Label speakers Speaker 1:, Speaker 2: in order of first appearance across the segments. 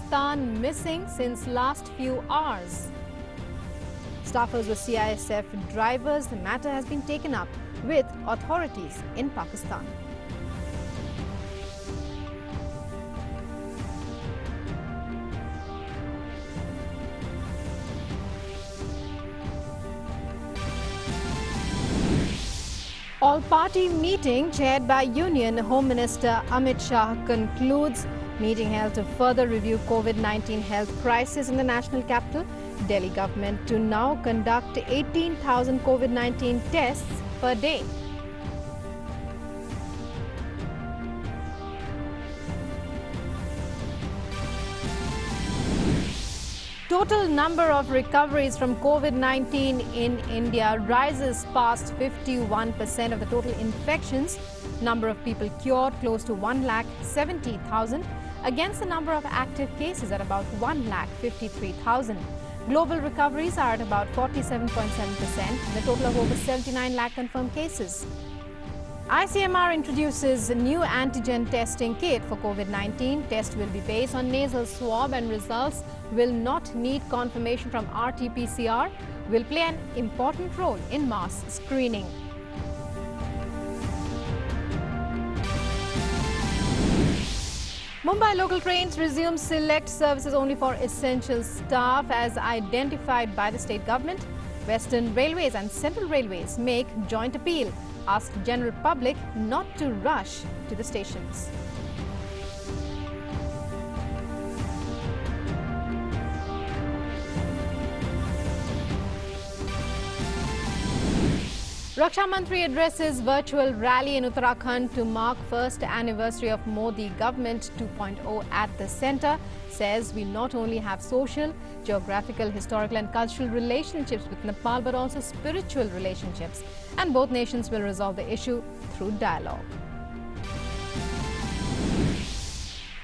Speaker 1: Pakistan missing since last few hours. Staffers were CISF drivers. The matter has been taken up with authorities in Pakistan. All-party meeting chaired by Union Home Minister Amit Shah concludes. Meeting held to further review COVID-19 health crisis in the national capital. Delhi government to now conduct 18,000 COVID-19 tests per day. Total number of recoveries from COVID-19 in India rises past 51% of the total infections. Number of people cured close to 1,70,000 against the number of active cases at about 1,53,000. Global recoveries are at about 47.7%, the total of over 79 lakh confirmed cases. ICMR introduces a new antigen testing kit for COVID-19. Test will be based on nasal swab and results will not need confirmation from RT-PCR, will play an important role in mass screening. Mumbai local trains resume select services only for essential staff as identified by the state government. Western Railways and Central Railways make joint appeal. Ask general public not to rush to the stations. Raksha Mantri addresses virtual rally in Uttarakhand to mark first anniversary of Modi government 2.0 at the centre. Says we not only have social, geographical, historical and cultural relationships with Nepal but also spiritual relationships, and both nations will resolve the issue through dialogue.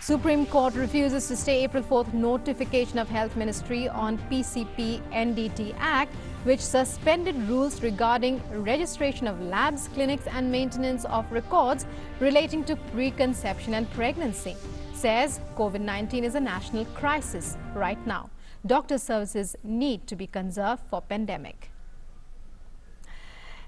Speaker 1: Supreme Court refuses to stay April 4th notification of Health Ministry on PCP NDT Act, which suspended rules regarding registration of labs, clinics and maintenance of records relating to preconception and pregnancy. Says COVID-19 is a national crisis right now. Doctor services need to be conserved for pandemic.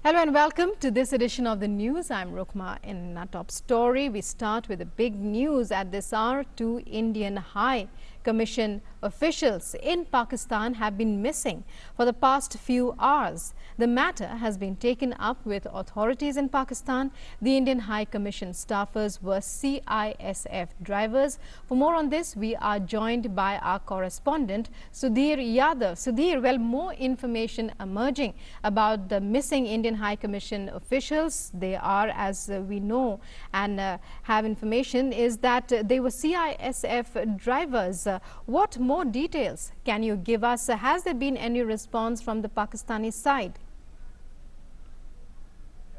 Speaker 1: Hello and welcome to this edition of the news. I'm Rukma. In our top story, we start with the big news at this hour. Two Indian High Commission officials in Pakistan have been missing for the past few hours. The matter has been taken up with authorities in Pakistan. The Indian High Commission staffers were CISF drivers. For more on this, we are joined by our correspondent Sudhir Yadav. Sudhir, well, more information emerging about the missing Indian High Commission officials. They are, as we know and have information, is that they were CISF drivers. What more details can you give us? Has there been any response from the Pakistani side?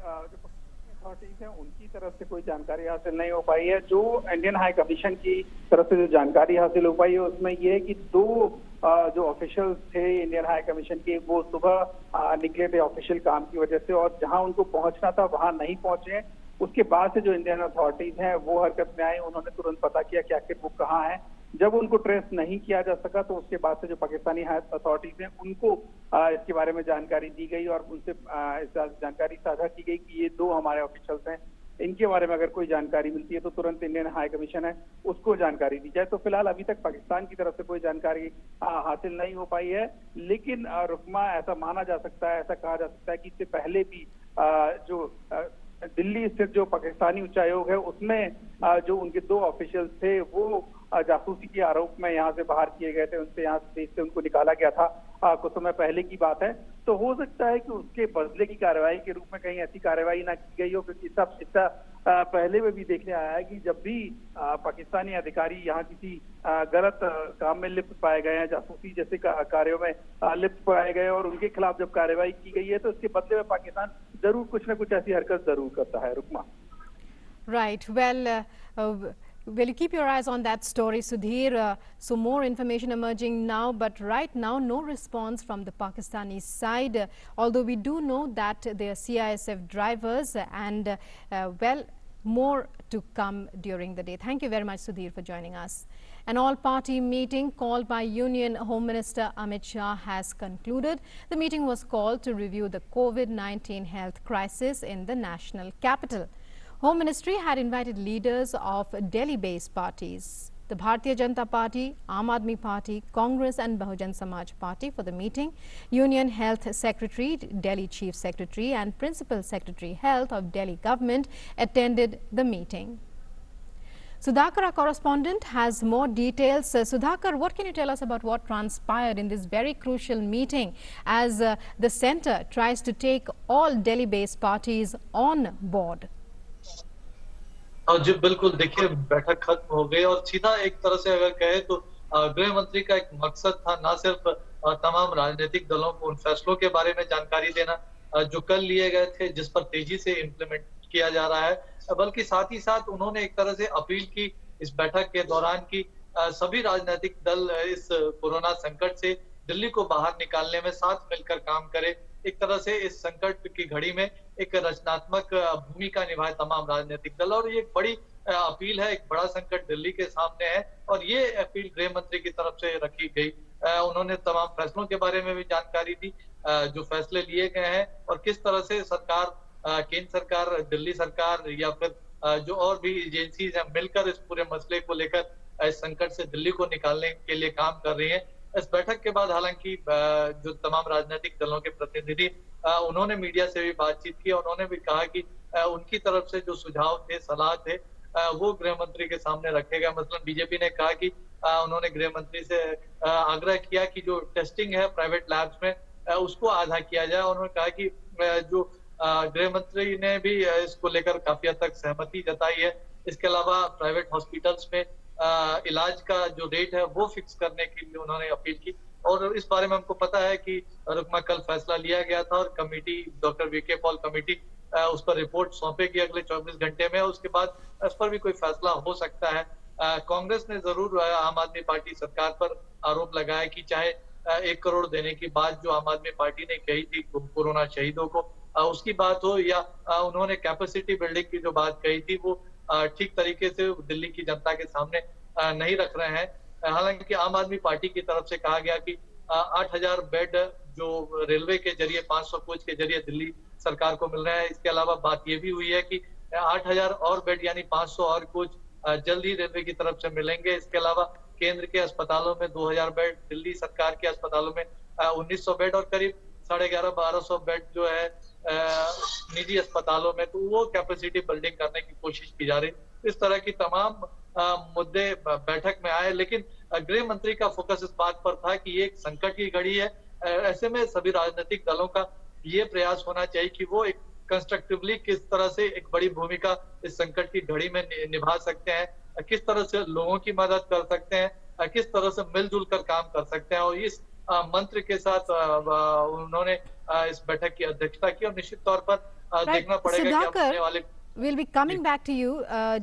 Speaker 2: Authorities हैं उनकी तरफ से कोई जानकारी हासिल नहीं हो पाई है। जो इंडियन हाई कमीशन की तरफ से जो जानकारी हासिल हो पाई है उसमें ये है कि दो जो ऑफिशियल्स थे इंडियन हाई कमीशन के, वो सुबह निकले थे ऑफिशियल काम की वजह से और जहां उनको पहुंचना था वहां नहीं पहुंचे। उसके बाद से जो इंडियन अथॉरिटीज हैं वो हरकत में आई। उन्होंने तुरंत पता किया कि आखिर वो कहाँ है। जब उनको ट्रेस नहीं किया जा सका तो उसके बाद से जो पाकिस्तानी अथॉरिटीज हैं उनको इसके बारे में जानकारी दी गई और उनसे जानकारी साझा की गई कि ये दो हमारे ऑफिशियल्स हैं, इनके बारे में अगर कोई जानकारी मिलती है तो तुरंत इंडियन हाई कमीशन है उसको जानकारी दी जाए। तो फिलहाल अभी तक पाकिस्तान की तरफ से कोई जानकारी हासिल नहीं हो पाई है, लेकिन रुकमा ऐसा माना जा सकता है, ऐसा कहा जा सकता है कि इससे पहले भी जो दिल्ली स्थित जो पाकिस्तानी उच्चायोग है उसमें जो उनके दो ऑफिशियल्स थे वो जासूसी के आरोप में यहाँ से बाहर किए गए थे, उनसे यहाँ देश से उनको निकाला गया था। कुछ समय पहले की बात है। तो हो सकता है कि उसके बदले की कार्रवाई के रूप में कहीं ऐसी कार्रवाई ना की गई हो, क्योंकि सब इसका पहले में भी देखने आया है कि जब भी पाकिस्तानी अधिकारी यहाँ किसी गलत काम में लिप्त पाए गए हैं, जासूसी जैसे कार्यों में लिप्त पाए गए और उनके खिलाफ जब कार्रवाई की गई है तो इसके बदले में पाकिस्तान जरूर कुछ न कुछ ऐसी हरकत जरूर करता है। Rukma.
Speaker 1: Right. Well, you keep your eyes on that story, Sudhir. So more information emerging now, but right now no response from the Pakistani side, although we do know that they are CISF drivers and well, more to come during the day. Thank you very much, Sudhir, for joining us. An all-party meeting called by Union Home Minister Amit Shah has concluded. The meeting was called to review the COVID-19 health crisis in the national capital. Home Ministry had invited leaders of Delhi-based parties, the Bharatiya Janata Party, Aam Aadmi Party, Congress and Bahujan Samaj Party for the meeting. Union Health Secretary, Delhi Chief Secretary and Principal Secretary Health of Delhi Government attended the meeting. Sudhakar, our correspondent, has more details. Sudhakar, what can you tell us about what transpired in this very crucial meeting as the centre tries to take all Delhi-based parties on board?
Speaker 3: जी बिल्कुल, देखिए बैठक खत्म हो गई और सीधा एक तरह से अगर कहे तो गृह मंत्री का एक मकसद था न सिर्फ तमाम राजनीतिक दलों को उन फैसलों के बारे में जानकारी देना जो कल लिए गए थे, जिस पर तेजी से इम्प्लीमेंट किया जा रहा है, बल्कि साथ ही साथ उन्होंने एक तरह से अपील की इस बैठक के दौरान की सभी राजनीतिक दल इस कोरोना संकट से दिल्ली को बाहर निकालने में साथ मिलकर काम करे। एक तरह से इस संकट की घड़ी में एक रचनात्मक भूमिका निभाए तमाम राजनीतिक दल और ये एक बड़ी अपील है। एक बड़ा संकट दिल्ली के सामने है और ये अपील गृह मंत्री की तरफ से रखी गई। उन्होंने तमाम फैसलों के बारे में भी जानकारी दी, जो फैसले लिए गए हैं और किस तरह से सरकार, केंद्र सरकार, दिल्ली सरकार या फिर जो और भी एजेंसीज हैं मिलकर इस पूरे मसले को लेकर इस संकट से दिल्ली को निकालने के लिए काम कर रही है। इस बैठक के बाद हालांकि जो तमाम राजनीतिक दलों के प्रतिनिधि उन्होंने मीडिया से भी बातचीत की और उन्होंने भी कहा कि उनकी तरफ से जो सुझाव थे, सलाह थे, वो गृह मंत्री के सामने रखे गए। मतलब बीजेपी ने कहा कि उन्होंने गृह मंत्री से आग्रह किया कि जो टेस्टिंग है प्राइवेट लैब्स में उसको आधा किया जाए। उन्होंने कहा कि जो गृह मंत्री ने भी इसको लेकर काफी हद तक सहमति जताई है। इसके अलावा प्राइवेट हॉस्पिटल्स में इलाज का जो रेट है वो फिक्स करने के लिए उन्होंने अपील की और इस बारे में हमको पता है कि रुकमा कल फैसला लिया गया था और committee, doctor VK Paul committee उस पर रिपोर्ट सौंपेगी अगले 24 घंटे में। उसके बाद इस पर भी कोई फैसला हो सकता है। कांग्रेस ने जरूर आम आदमी पार्टी सरकार पर आरोप लगाया कि चाहे 1 करोड़ देने की बात जो आम आदमी पार्टी ने कही थी कोरोना शहीदों को, उसकी बात हो या उन्होंने कैपेसिटी बिल्डिंग की जो बात कही थी वो ठीक तरीके से दिल्ली की जनता के सामने नहीं रख रहे हैं। हालांकि आम आदमी पार्टी की तरफ से कहा गया कि 8000 बेड जो रेलवे के जरिए 500 कोच के जरिए दिल्ली सरकार को मिल रहे हैं। इसके अलावा बात ये भी हुई है कि 8000 और बेड यानी 500 और कोच जल्द ही रेलवे की तरफ से मिलेंगे। इसके अलावा केंद्र के अस्पतालों में 2000 बेड, दिल्ली सरकार के अस्पतालों में 1900 बेड और करीब 1150-1200 बेड जो है निजी अस्पतालों में, तो वो कैपेसिटी बिल्डिंग करने की कोशिश की जा रही। इस तरह की तमाम मुद्दे बैठक में आए, लेकिन गृह मंत्री का फोकस इस बात पर था कि ये एक संकट की घड़ी है। ऐसे में सभी राजनीतिक दलों का ये प्रयास होना चाहिए कि वो एक कंस्ट्रक्टिवली किस तरह से एक बड़ी भूमिका इस संकट की घड़ी में निभा सकते हैं, किस तरह से लोगों की मदद कर सकते हैं, किस तरह से मिलजुल कर काम कर सकते हैं। और इस मंत्र के साथ उन्होंने इस बैठक की अध्यक्षता की और निश्चित तौर पर देखना पड़ेगा कि आने वाले
Speaker 1: We'll be coming back to you.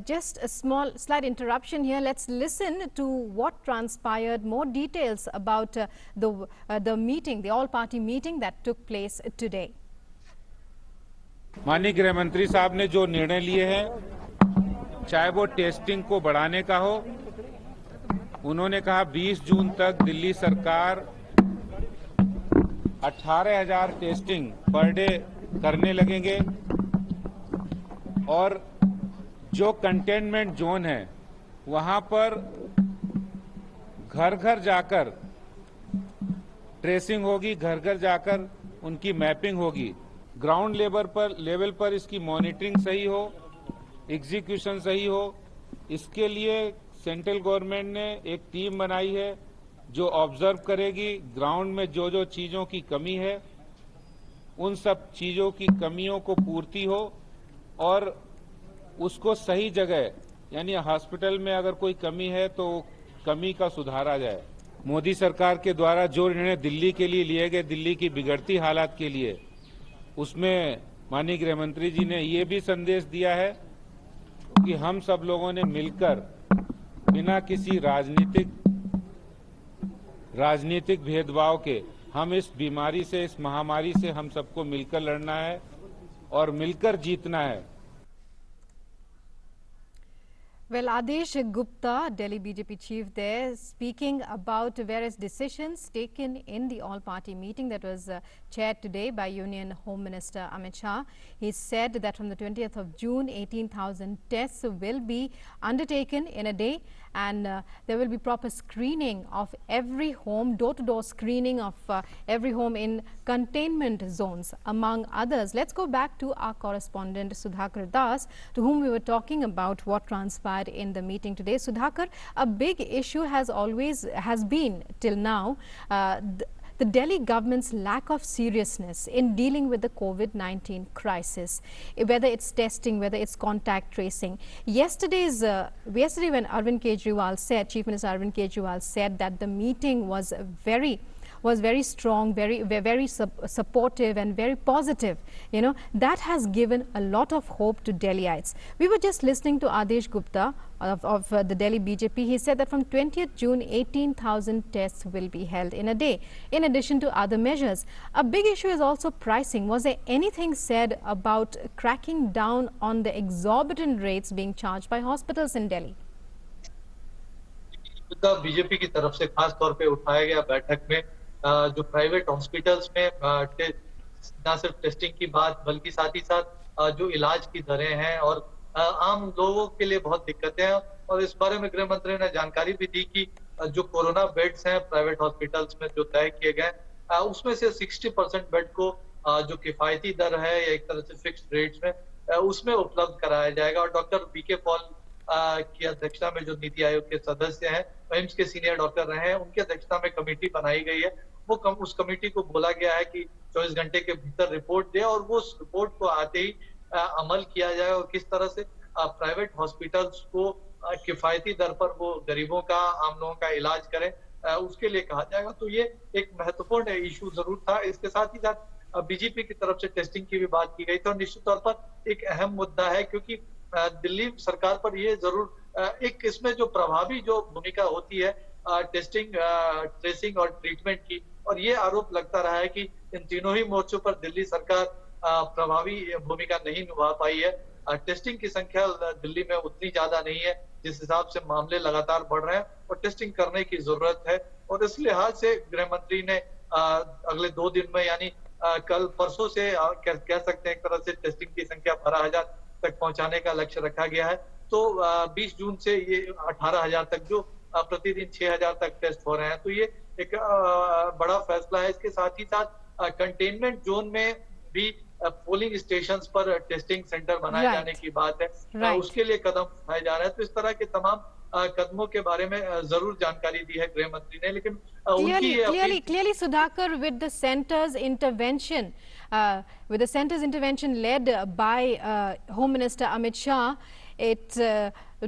Speaker 1: Just a slight interruption here. Let's listen to what transpired, more details about the meeting, the all-party meeting that took place today.
Speaker 4: माननीय गृह मंत्री साहब ने जो निर्णय लिए हैं, चाहे वो टेस्टिंग को बढ़ाने का हो, उन्होंने कहा 20 जून तक दिल्ली सरकार 18,000 टेस्टिंग पर डे करने लगेंगे और जो कंटेनमेंट जोन है वहां पर घर घर जाकर ट्रेसिंग होगी, घर घर जाकर उनकी मैपिंग होगी। ग्राउंड लेवल पर इसकी मॉनिटरिंग सही हो, एग्जीक्यूशन सही हो, इसके लिए सेंट्रल गवर्नमेंट ने एक टीम बनाई है जो ऑब्जर्व करेगी ग्राउंड में जो जो चीजों की कमी है, उन सब चीजों की कमियों को पूर्ति हो और उसको सही जगह, यानी हॉस्पिटल में अगर कोई कमी है तो कमी का सुधारा जाए। मोदी सरकार के द्वारा जो निर्णय दिल्ली के लिए लिए गए, दिल्ली की बिगड़ती हालात के लिए, उसमें माननीय गृह मंत्री जी ने ये भी संदेश दिया है कि हम सब लोगों ने मिलकर बिना किसी राजनीतिक भेदभाव के हम इस बीमारी से, इस महामारी से हम सबको मिलकर लड़ना है और मिलकर जीतना है।
Speaker 1: Well, Adesh Gupta, Delhi BJP chief there, speaking about various decisions taken in the all-party meeting that was chaired today by Union Home Minister Amit Shah. He said that from the 20th of June, 18,000 tests will be undertaken in a day, and there will be proper screening of every home, door-to-door screening of every home in containment zones, among others. Let's go back to our correspondent Sudhakar Das, to whom we were talking about what transpired in the meeting today. Sudhakar, a big issue has been till now the Delhi government's lack of seriousness in dealing with the COVID-19 crisis, whether it's testing, whether it's contact tracing. Yesterday when Arvind Kejriwal said, Chief Minister Arvind Kejriwal said that the meeting was very strong, very supportive and very positive. You know, that has given a lot of hope to Delhiites. We were just listening to Adesh Gupta of the Delhi BJP. He said that from 20th June, 18,000 tests will be held in a day, in addition to other measures. A big issue is also pricing. Was there anything said about cracking down on the exorbitant rates being charged by hospitals in Delhi?
Speaker 3: BJP की तरफ से खास तौर पे उठाया गया बैठक में जो प्राइवेट हॉस्पिटल्स में न सिर्फ टेस्टिंग की बात बल्कि साथ ही साथ जो इलाज की दरें हैं और आम लोगों के लिए बहुत दिक्कतें हैं, और इस बारे में गृह मंत्री ने जानकारी भी दी कि जो कोरोना बेड्स हैं प्राइवेट हॉस्पिटल्स में जो तय किए गए उसमें से 60% बेड को जो किफायती दर है या एक तरह से फिक्स्ड रेट्स में उसमें उपलब्ध कराया जाएगा। और डॉक्टर बीके पॉल की अध्यक्षता में जो नीति आयोग के सदस्य हैं, एम्स के सीनियर डॉक्टर रहे हैं, उनकी अध्यक्षता में कमेटी बनाई गई है। उस कमेटी को बोला गया है कि 24 घंटे के भीतर रिपोर्ट दे और वो उस रिपोर्ट को आते ही अमल किया जाए और किस तरह से प्राइवेट हॉस्पिटल्स को किफायती दर पर वो गरीबों का, आम लोगों का इलाज करें, उसके लिए कहा जाएगा। तो ये एक महत्वपूर्ण इशू जरूर था। इसके साथ ही साथ बीजेपी की तरफ से टेस्टिंग की भी बात की गई थी और निश्चित तौर पर एक अहम मुद्दा है, क्योंकि दिल्ली सरकार पर ये जरूर एक इसमें जो प्रभावी जो भूमिका होती है टेस्टिंग, ट्रेसिंग और ट्रीटमेंट की, और ये आरोप लगता रहा है कि इन तीनों ही मोर्चों पर दिल्ली सरकार प्रभावी भूमिका नहीं निभा पाई है। टेस्टिंग की संख्या दिल्ली में उतनी ज्यादा नहीं है जिस हिसाब से मामले लगातार बढ़ रहे हैं और टेस्टिंग करने की जरूरत है। और इस लिहाज से गृह मंत्री ने अगले 2 दिन में यानी कल परसों से कह सकते हैं एक तरह से टेस्टिंग की संख्या 12,000 तक पहुंचाने का लक्ष्य रखा गया है। तो 20 जून से ये 18,000 तक, जो प्रतिदिन 6,000 तक टेस्ट हो रहे हैं, तो ये एक बड़ा फैसला है। इसके साथ ही साथ कंटेनमेंट जोन में भी पोलिंग स्टेशंस पर टेस्टिंग सेंटर बनाए जाने की बात है, उसके लिए कदम उठाए जा रहे हैं। तो इस तरह के तमाम कदमों के बारे में जरूर जानकारी दी है गृह मंत्री ने, लेकिन
Speaker 1: clearly Sudhakar, with the center's intervention led by Home Minister Amit Shah,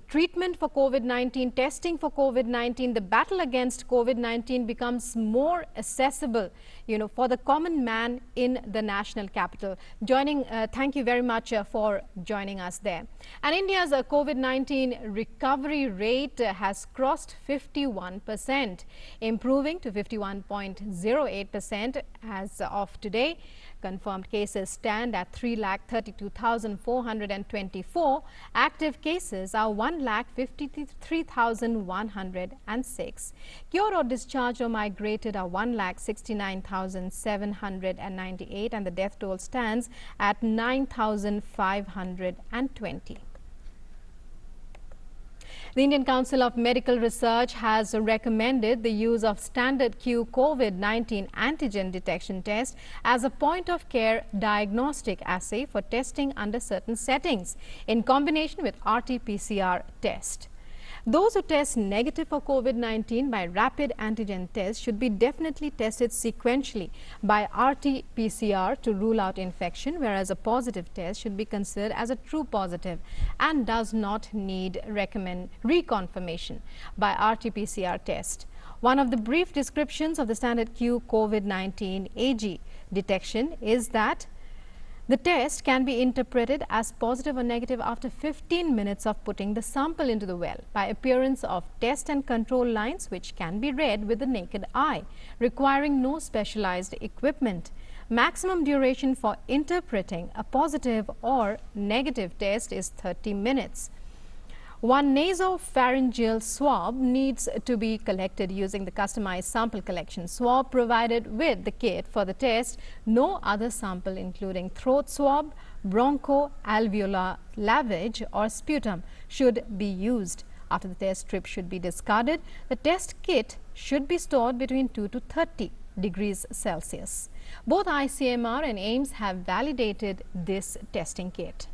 Speaker 1: treatment for COVID-19, testing for COVID-19, the battle against COVID-19 becomes more accessible, you know, for the common man in the national capital. Thank you very much for joining us there. And India's COVID-19 recovery rate has crossed 51%, improving to 51.08% as of today. Confirmed cases stand at 3,32,424. Active cases are 1,53,106. Cured or discharged or migrated are 1,69,798, and the death toll stands at 9,520. The Indian Council of Medical Research has recommended the use of Standard Q COVID-19 antigen detection test as a point-of-care diagnostic assay for testing under certain settings in combination with RT-PCR test. Those who test negative for COVID-19 by rapid antigen test should be definitely tested sequentially by RT-PCR to rule out infection, whereas a positive test should be considered as a true positive and does not need reconfirmation by RT-PCR test. One of the brief descriptions of the Standard Q COVID-19 AG detection is that the test can be interpreted as positive or negative after 15 minutes of putting the sample into the well by appearance of test and control lines which can be read with the naked eye, requiring no specialized equipment. Maximum duration for interpreting a positive or negative test is 30 minutes. One nasopharyngeal swab needs to be collected using the customized sample collection swab provided with the kit for the test. No other sample, including throat swab, bronchoalveolar lavage or sputum, should be used. After the test strip should be discarded. The test kit should be stored between 2 to 30 degrees Celsius. Both ICMR and AIIMS have validated this testing kit.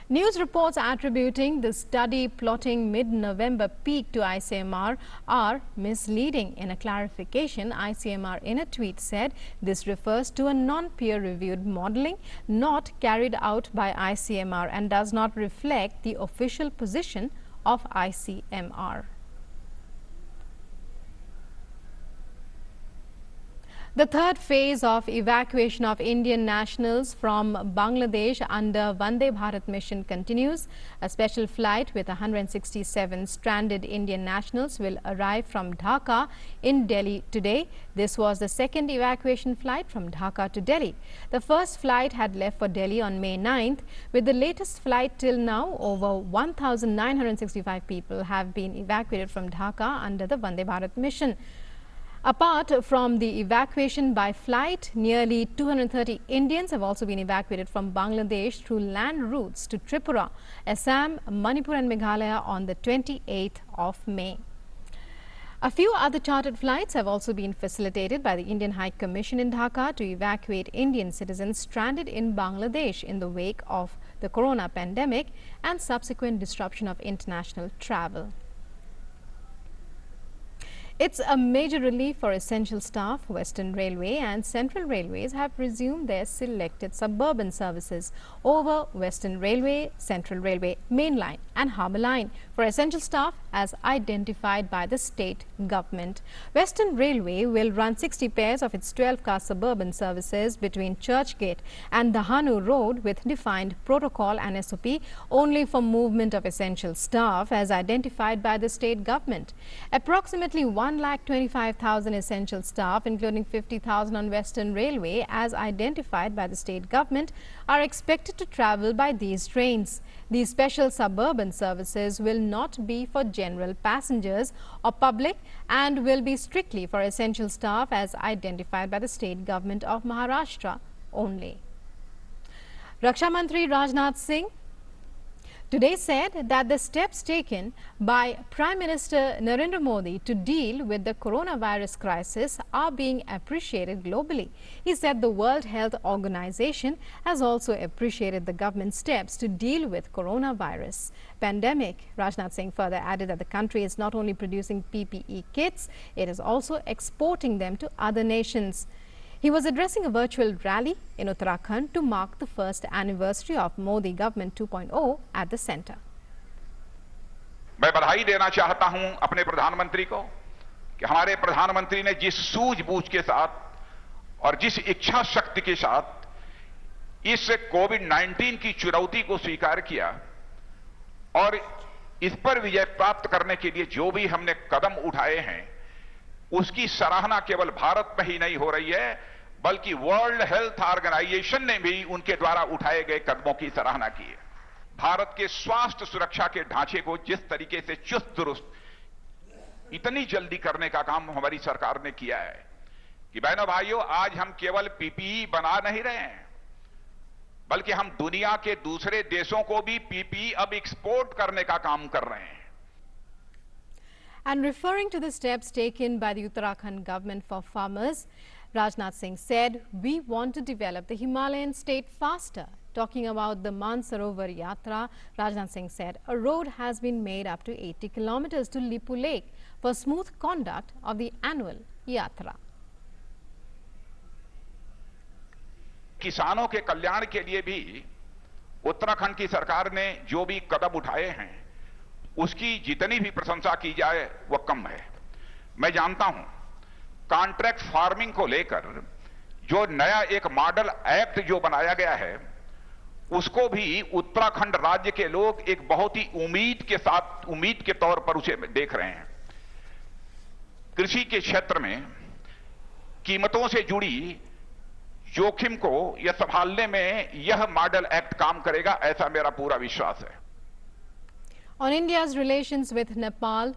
Speaker 1: News reports attributing the study plotting mid-November peak to ICMR are misleading. In a clarification, ICMR in a tweet said this refers to a non-peer-reviewed modeling not carried out by ICMR and does not reflect the official position of ICMR. The third phase of evacuation of Indian nationals from Bangladesh under Vande Bharat mission continues. A special flight with 167 stranded Indian nationals will arrive from Dhaka in Delhi today. This was the second evacuation flight from Dhaka to Delhi. The first flight had left for Delhi on May 9th. With the latest flight till now, over 1,965 people have been evacuated from Dhaka under the Vande Bharat mission. Apart from the evacuation by flight, nearly 230 Indians have also been evacuated from Bangladesh through land routes to Tripura, Assam, Manipur and Meghalaya on the 28th of May. A few other chartered flights have also been facilitated by the Indian High Commission in Dhaka to evacuate Indian citizens stranded in Bangladesh in the wake of the corona pandemic and subsequent disruption of international travel. It's a major relief for essential staff. Western Railway and Central Railways have resumed their selected suburban services over Western Railway, Central Railway, Mainline and Harbour Line for essential staff as identified by the state government. Western Railway will run 60 pairs of its 12-car suburban services between Churchgate and Dahanu Road with defined protocol and SOP only for movement of essential staff as identified by the state government. Approximately 1,25,000 essential staff, including 50,000 on Western Railway as identified by the state government, are expected to travel by these trains. These special suburban services will not be for general passengers or public and will be strictly for essential staff as identified by the state government of Maharashtra only. Raksha Mantri Rajnath Singh today said that the steps taken by Prime Minister Narendra Modi to deal with the coronavirus crisis are being appreciated globally. He said the World Health Organization has also appreciated the government's steps to deal with coronavirus pandemic. Rajnath Singh further added that the country is not only producing PPE kits, it is also exporting them to other nations. He was addressing a virtual rally in Uttarakhand to mark the first anniversary of Modi Government 2.0 at the centre.
Speaker 5: मैं बधाई देना चाहता हूं अपने प्रधानमंत्री को कि हमारे प्रधानमंत्री ने जिस सूझबूझ के साथ और जिस इच्छा शक्ति के साथ इस कोविड-19 की चुनौती को स्वीकार किया और इस पर विजय प्राप्त करने के लिए जो भी हमने कदम उठाए हैं, उसकी सराहना केवल भारत में ही नहीं हो रही है, बल्कि वर्ल्ड हेल्थ ऑर्गेनाइजेशन ने भी उनके द्वारा उठाए गए कदमों की सराहना की है। भारत के स्वास्थ्य सुरक्षा के ढांचे को जिस तरीके से चुस्त दुरुस्त इतनी जल्दी करने का काम हमारी सरकार ने किया है कि बहनों भाइयों, आज हम केवल पीपीई बना नहीं रहे हैं, बल्कि हम दुनिया के दूसरे देशों को भी पीपीई अब एक्सपोर्ट करने का काम कर रहे हैं।
Speaker 1: And referring to the steps taken by the Uttarakhand government for farmers, Rajnath Singh said, "We want to develop the Himalayan state faster." Talking about the Mansarovar Yatra, Rajnath Singh said, a road has been made up to 80 kilometers to Lipu Lake for smooth conduct of the annual Yatra.
Speaker 5: किसानों के कल्याण के लिए भी उत्तराखंड की सरकार ने जो भी कदम उठाए हैं, उसकी जितनी भी प्रशंसा की जाए वह कम है। मैं जानता हूं कॉन्ट्रैक्ट फार्मिंग को लेकर जो नया एक मॉडल एक्ट जो बनाया गया है, उसको भी उत्तराखंड राज्य के लोग एक बहुत ही उम्मीद के तौर पर उसे देख रहे हैं। कृषि के क्षेत्र में कीमतों से जुड़ी जोखिम को यह संभालने में यह मॉडल एक्ट काम करेगा, ऐसा मेरा पूरा विश्वास है।
Speaker 1: On India's relations with Nepal,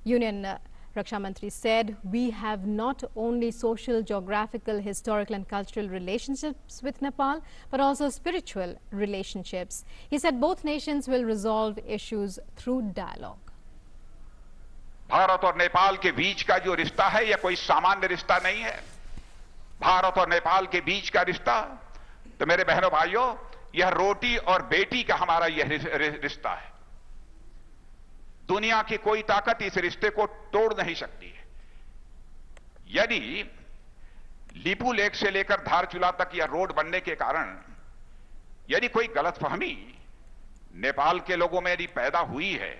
Speaker 1: Union Raksha Mantri said, we have not only social, geographical, historical and cultural relationships with Nepal, but also spiritual relationships. He said both nations will resolve issues through dialogue.
Speaker 5: Bharat और नेपाल के बीच का जो रिश्ता है यह कोई सामान्य रिश्ता नहीं है। भारत और नेपाल के बीच का रिश्ता, तो मेरे बहनों भाइयों, यह रोटी और बेटी का हमारा यह रिश्ता है। दुनिया की कोई ताकत इस रिश्ते को तोड़ नहीं सकती है। यदि लिपू लेक से लेकर धारचूला तक यह रोड बनने के कारण यदि कोई गलतफहमी नेपाल के लोगों में यदि पैदा हुई है,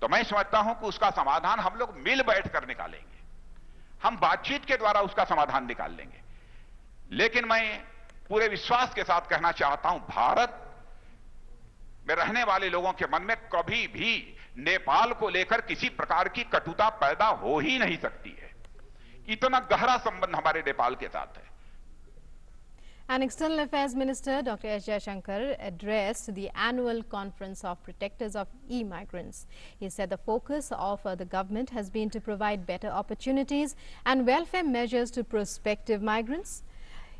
Speaker 5: तो मैं समझता हूं कि उसका समाधान हम लोग मिल बैठकर निकालेंगे। हम बातचीत के द्वारा उसका समाधान निकाल लेंगे। लेकिन मैं पूरे विश्वास के साथ कहना चाहता हूं, भारत में रहने वाले लोगों के मन में कभी भी नेपाल को लेकर किसी प्रकार की कटुता पैदा हो ही नहीं सकती है। इतना गहरा संबंध हमारे नेपाल के साथ है।
Speaker 1: And External Affairs Minister Dr. S. Jaishankar addressed the annual conference of protectors of e-migrants. He said the focus of the government has been to provide better opportunities and welfare measures to prospective migrants.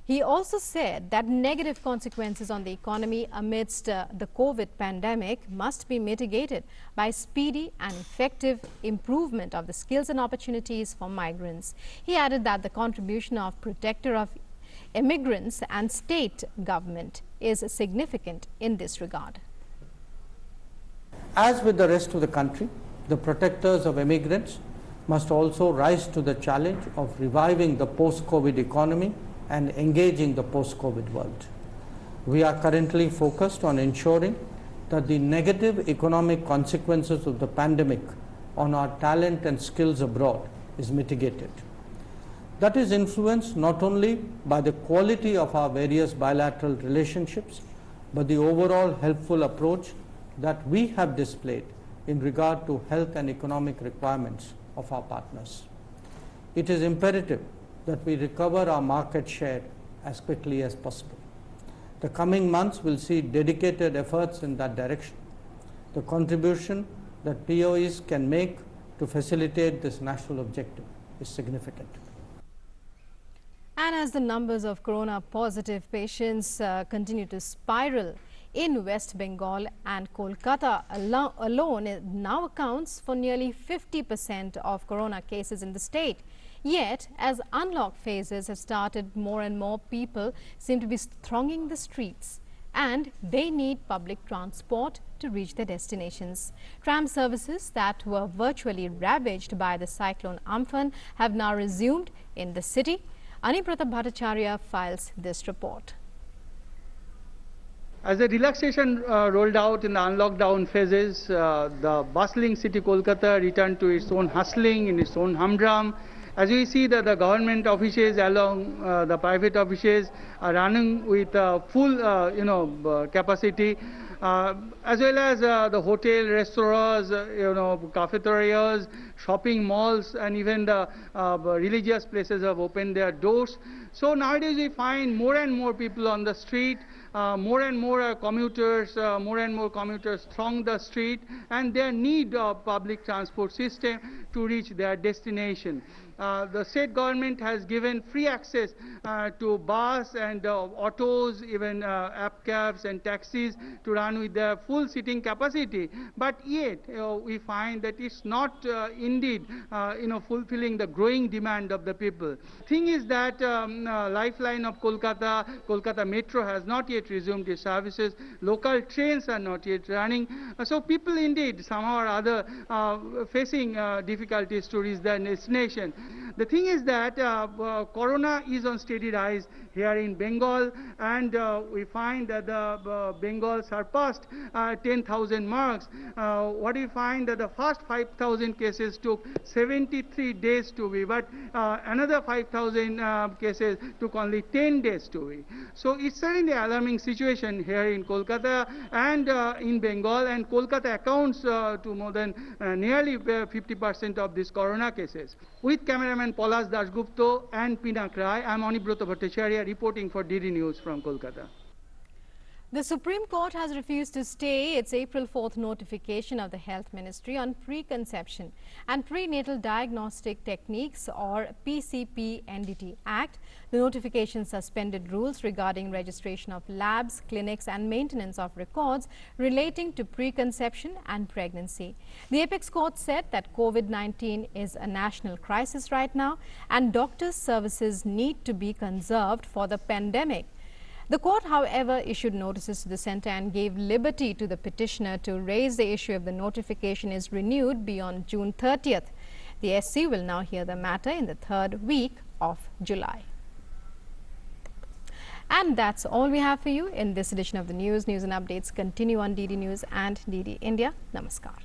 Speaker 1: He also said that negative consequences on the economy amidst the COVID pandemic must be mitigated by speedy and effective improvement of the skills and opportunities for migrants. He added that the contribution of protector of immigrants and state government is significant in this regard.
Speaker 6: As with the rest of the country, the protectors of immigrants must also rise to the challenge of reviving the post-COVID economy and engaging the post-COVID world. We are currently focused on ensuring that the negative economic consequences of the pandemic on our talent and skills abroad is mitigated. That is influenced not only by the quality of our various bilateral relationships, but the overall helpful approach that we have displayed in regard to health and economic requirements of our partners. It is imperative that we recover our market share as quickly as possible. The coming months will see dedicated efforts in that direction. The contribution that POEs can make to facilitate this national objective is significant.
Speaker 1: And as the numbers of corona positive patients continue to spiral in West Bengal, and Kolkata alone now accounts for nearly 50% of corona cases in the state. Yet, as unlock phases have started, more and more people seem to be thronging the streets, and they need public transport to reach their destinations. Tram services that were virtually ravaged by the cyclone Amphan have now resumed in the city. Anipratap Bhattacharya files this report.
Speaker 7: As the relaxation rolled out in the unlockdown phases, the bustling city Kolkata returned to its own hustling, in its own humdrum. As we see that the government offices along the private offices are running with full capacity, as well as the hotel, restaurants, cafeterias, shopping malls, and even the religious places have opened their doors. So nowadays we find more and more people on the street. More and more commuters throng the street, and their need of public transport system to reach their destination. The state government has given free access to bus and autos, even app cabs and taxis to run with their full seating capacity. But yet we find that it's not indeed fulfilling the growing demand of the people. Thing is that lifeline of Kolkata Metro has not yet resumed its services. Local trains are not yet running. So people indeed somehow or other facing difficulties to reach their destination. The thing is that corona is on steady rise here in Bengal, and we find that the Bengal surpassed 10,000 marks. What we find that the first 5,000 cases took 73 days to be, but another 5,000 cases took only 10 days to be. So it's certainly an alarming situation here in Kolkata and in Bengal, and Kolkata accounts to more than nearly 50% of these corona cases. With cameraman cameraman Polas Dasgupta and Pinak Rai, I am Anibrata Bhattacharya reporting for DD News from Kolkata.
Speaker 1: The Supreme Court has refused to stay its April 4th notification of the Health Ministry on Preconception and Prenatal Diagnostic Techniques or PCP-NDT Act. The notification suspended rules regarding registration of labs, clinics and maintenance of records relating to preconception and pregnancy. The Apex Court said that COVID-19 is a national crisis right now and doctors' services need to be conserved for the pandemic. The court, however, issued notices to the centre and gave liberty to the petitioner to raise the issue if the notification is renewed beyond June 30th. The SC will now hear the matter in the third week of July. And that's all we have for you in this edition of the news. News and updates continue on DD News and DD India. Namaskar.